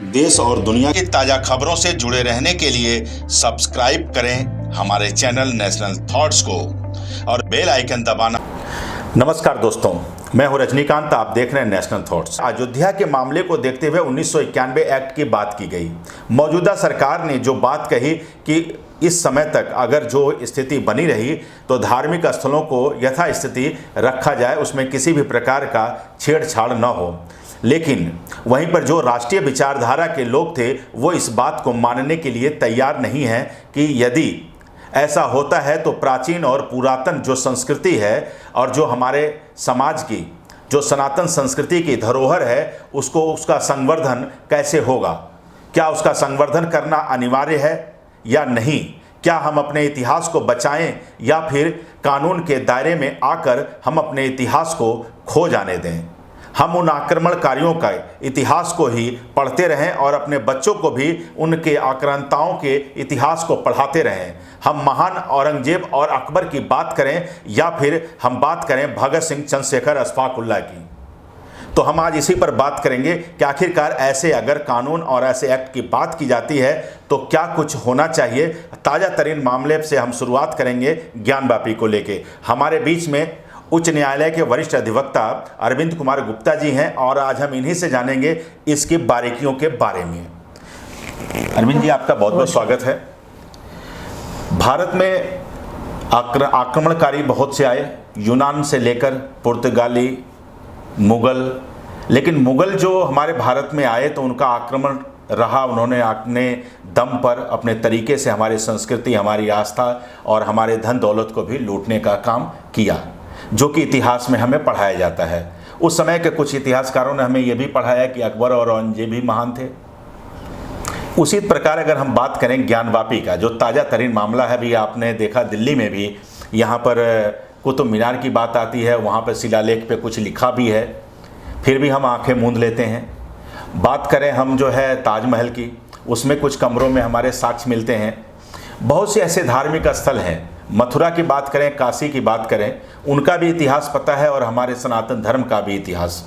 देश और दुनिया की ताज़ा खबरों से जुड़े रहने के लिए सब्सक्राइब करें हमारे चैनल नेशनल थॉट्स को और बेल आइकन दबाना। नमस्कार दोस्तों, मैं हूं रजनीकांत, आप देख रहे हैं नेशनल थॉट्स। अयोध्या के मामले को देखते हुए 1991 एक्ट की बात की गई। मौजूदा सरकार ने जो बात कही कि इस समय तक अगर जो स्थिति बनी रही तो धार्मिक स्थलों को यथास्थिति रखा जाए, उसमें किसी भी प्रकार का छेड़छाड़ न हो। लेकिन वहीं पर जो राष्ट्रीय विचारधारा के लोग थे वो इस बात को मानने के लिए तैयार नहीं हैं कि यदि ऐसा होता है तो प्राचीन और पुरातन जो संस्कृति है और जो हमारे समाज की जो सनातन संस्कृति की धरोहर है उसका संवर्धन कैसे होगा। क्या उसका संवर्धन करना अनिवार्य है या नहीं? क्या हम अपने इतिहास को बचाएं या फिर कानून के दायरे में आकर हम अपने इतिहास को खो जाने दें? हम उन आक्रमणकारियों का इतिहास को ही पढ़ते रहें और अपने बच्चों को भी उनके आक्रांताओं के इतिहास को पढ़ाते रहें। हम महान औरंगजेब और अकबर की बात करें या फिर हम बात करें भगत सिंह, चंद्रशेखर, अशफाकुल्लाह की, तो हम आज इसी पर बात करेंगे कि आखिरकार ऐसे अगर कानून और ऐसे एक्ट की बात की जाती है तो क्या कुछ होना चाहिए। ताज़ा तरीन मामले से हम शुरुआत करेंगे ज्ञानवापी को लेके। हमारे बीच में उच्च न्यायालय के वरिष्ठ अधिवक्ता अरविंद कुमार गुप्ता जी हैं और आज हम इन्हीं से जानेंगे इसकी बारीकियों के बारे में। अरविंद जी, आपका बहुत बहुत स्वागत है। भारत में आक्रमणकारी बहुत से आए, यूनान से लेकर पुर्तगाली, मुग़ल, लेकिन मुग़ल जो हमारे भारत में आए तो उनका आक्रमण रहा। उन्होंने अपने दम पर अपने तरीके से हमारी संस्कृति, हमारी आस्था और हमारे धन दौलत को भी लूटने का काम किया, जो कि इतिहास में हमें पढ़ाया जाता है। उस समय के कुछ इतिहासकारों ने हमें यह भी पढ़ाया कि अकबर और औरंगजेब भी महान थे। उसी प्रकार अगर हम बात करें ज्ञानवापी का, जो ताज़ा तरीन मामला है, भी आपने देखा दिल्ली में भी यहाँ पर कुतुब मीनार की बात आती है, वहाँ पर शिलालेख पे कुछ लिखा भी है, फिर भी हम आंखें मूंद लेते हैं। बात करें हम जो है ताजमहल की, उसमें कुछ कमरों में हमारे साक्ष्य मिलते हैं। बहुत से ऐसे धार्मिक स्थल हैं, मथुरा की बात करें, काशी की बात करें, उनका भी इतिहास पता है और हमारे सनातन धर्म का भी इतिहास।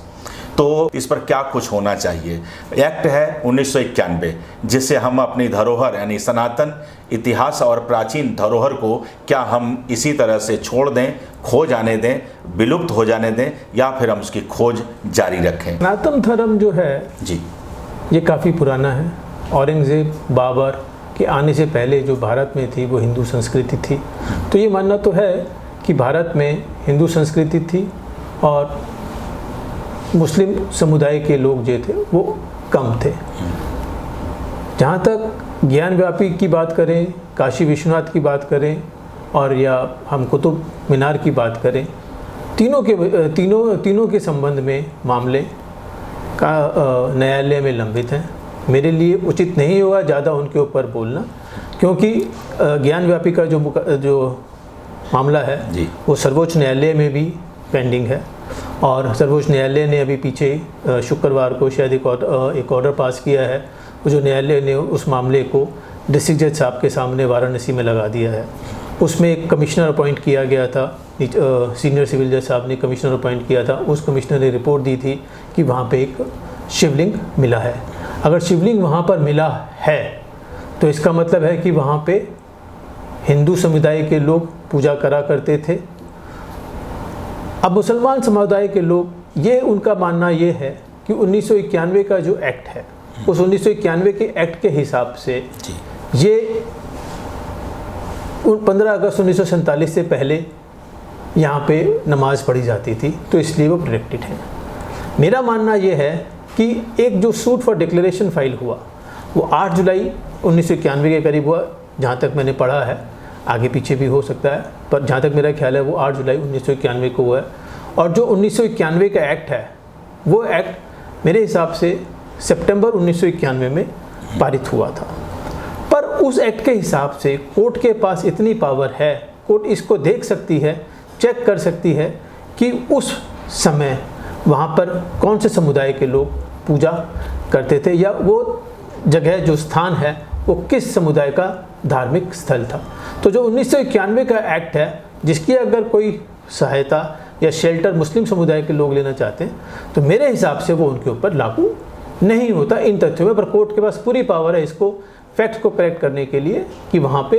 तो इस पर क्या कुछ होना चाहिए। एक्ट है 1991, जिससे हम अपनी धरोहर यानी सनातन इतिहास और प्राचीन धरोहर को क्या हम इसी तरह से छोड़ दें, खो जाने दें, विलुप्त हो जाने दें, या फिर हम उसकी खोज जारी रखें। सनातन धर्म जो है जी, ये काफ़ी पुराना है। औरंगजेब, बाबर के आने से पहले जो भारत में थी वो हिंदू संस्कृति थी। तो ये मानना तो है कि भारत में हिंदू संस्कृति थी और मुस्लिम समुदाय के लोग जो थे वो कम थे। जहाँ तक ज्ञानवापी की बात करें, काशी विश्वनाथ की बात करें और या हम कुतुब मीनार की बात करें, तीनों के संबंध में मामले का न्यायालय में लंबित हैं। मेरे लिए उचित नहीं होगा ज़्यादा उनके ऊपर बोलना, क्योंकि ज्ञानवापी का जो मामला है जी, वो सर्वोच्च न्यायालय में भी पेंडिंग है और सर्वोच्च न्यायालय ने अभी पीछे शुक्रवार को शायद एक ऑर्डर पास किया है, जो न्यायालय ने उस मामले को डिस्ट्रिक्ट जज साहब के सामने वाराणसी में लगा दिया है। उसमें एक कमिश्नर अपॉइंट किया गया था, सीनियर सिविल जज साहब ने कमिश्नर अपॉइंट किया था। उस कमिश्नर ने रिपोर्ट दी थी कि वहाँ पे एक शिवलिंग मिला है। अगर शिवलिंग वहाँ पर मिला है तो इसका मतलब है कि वहाँ पे हिंदू समुदाय के लोग पूजा करा करते थे। अब मुसलमान समुदाय के लोग, ये उनका मानना ये है कि 1991 का जो एक्ट है, उस 1991 के एक्ट के हिसाब से ये 15 अगस्त 1947 से पहले यहाँ पे नमाज़ पढ़ी जाती थी, तो इसलिए वो प्रोटेक्टेड है। मेरा मानना ये है कि एक जो सूट फॉर डिक्लेरेशन फाइल हुआ वो 8 जुलाई 1991 के करीब हुआ, जहाँ तक मैंने पढ़ा है, आगे पीछे भी हो सकता है, पर जहाँ तक मेरा ख्याल है वो 8 जुलाई 1991 को हुआ है। और जो 1991 का एक्ट है वो एक्ट मेरे हिसाब से सितंबर 1991 में पारित हुआ था। पर उस एक्ट के हिसाब से कोर्ट के पास इतनी पावर है, कोर्ट इसको देख सकती है, चेक कर सकती है कि उस समय वहाँ पर कौन से समुदाय के लोग पूजा करते थे या वो जगह जो स्थान है वो किस समुदाय का धार्मिक स्थल था। तो जो 1991 का एक्ट है, जिसकी अगर कोई सहायता या शेल्टर मुस्लिम समुदाय के लोग लेना चाहते हैं तो मेरे हिसाब से वो उनके ऊपर लागू नहीं होता इन तथ्यों में, पर कोर्ट के पास पूरी पावर है इसको फैक्ट को करेक्ट करने के लिए कि वहाँ पे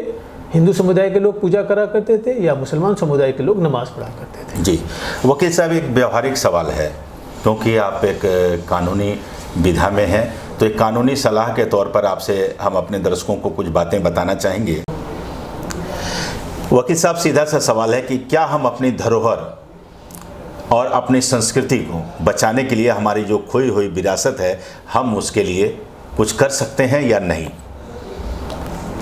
हिंदू समुदाय के लोग पूजा करा करते थे या मुसलमान समुदाय के लोग नमाज पढ़ा करते थे। जी वकील साहब, एक व्यवहारिक सवाल है, क्योंकि आप एक कानूनी विधा में हैं, तो एक कानूनी सलाह के तौर पर आपसे हम अपने दर्शकों को कुछ बातें बताना चाहेंगे। वकील साहब, सीधा सा सवाल है कि क्या हम अपनी धरोहर और अपनी संस्कृति को बचाने के लिए हमारी जो खोई हुई विरासत है, हम उसके लिए कुछ कर सकते हैं या नहीं?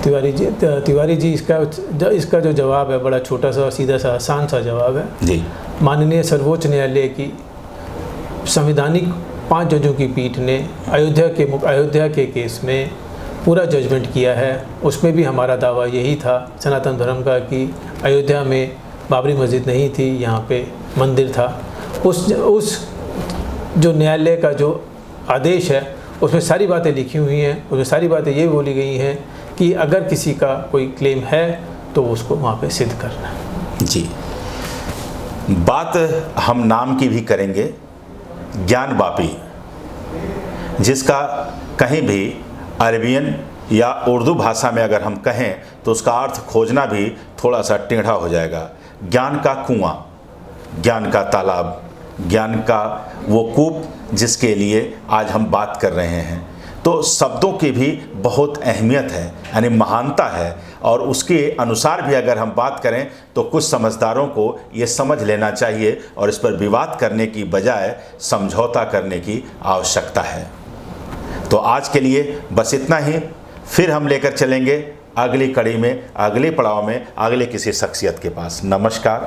तिवारी जी इसका जो जवाब है बड़ा छोटा सा, सीधा सा, आसान सा जवाब है जी। माननीय सर्वोच्च न्यायालय की संवैधानिक 5 जजों की पीठ ने अयोध्या के केस में पूरा जजमेंट किया है। उसमें भी हमारा दावा यही था सनातन धर्म का कि अयोध्या में बाबरी मस्जिद नहीं थी, यहाँ पे मंदिर था। उस जो न्यायालय का जो आदेश है उसमें सारी बातें लिखी हुई हैं। उसमें सारी बातें ये बोली गई हैं कि अगर किसी का कोई क्लेम है तो उसको वहाँ पे सिद्ध करना। जी, बात हम नाम की भी करेंगे, ज्ञानवापी, जिसका कहीं भी अरबियन या उर्दू भाषा में अगर हम कहें तो उसका अर्थ खोजना भी थोड़ा सा टेढ़ा हो जाएगा। ज्ञान का कुआं, ज्ञान का तालाब, ज्ञान का वो कूप जिसके लिए आज हम बात कर रहे हैं। तो शब्दों की भी बहुत अहमियत है, यानी महानता है, और उसके अनुसार भी अगर हम बात करें तो कुछ समझदारों को ये समझ लेना चाहिए और इस पर विवाद करने की बजाय समझौता करने की आवश्यकता है। तो आज के लिए बस इतना ही, फिर हम लेकर चलेंगे अगली कड़ी में, अगले पड़ाव में, अगले किसी शख्सियत के पास। नमस्कार।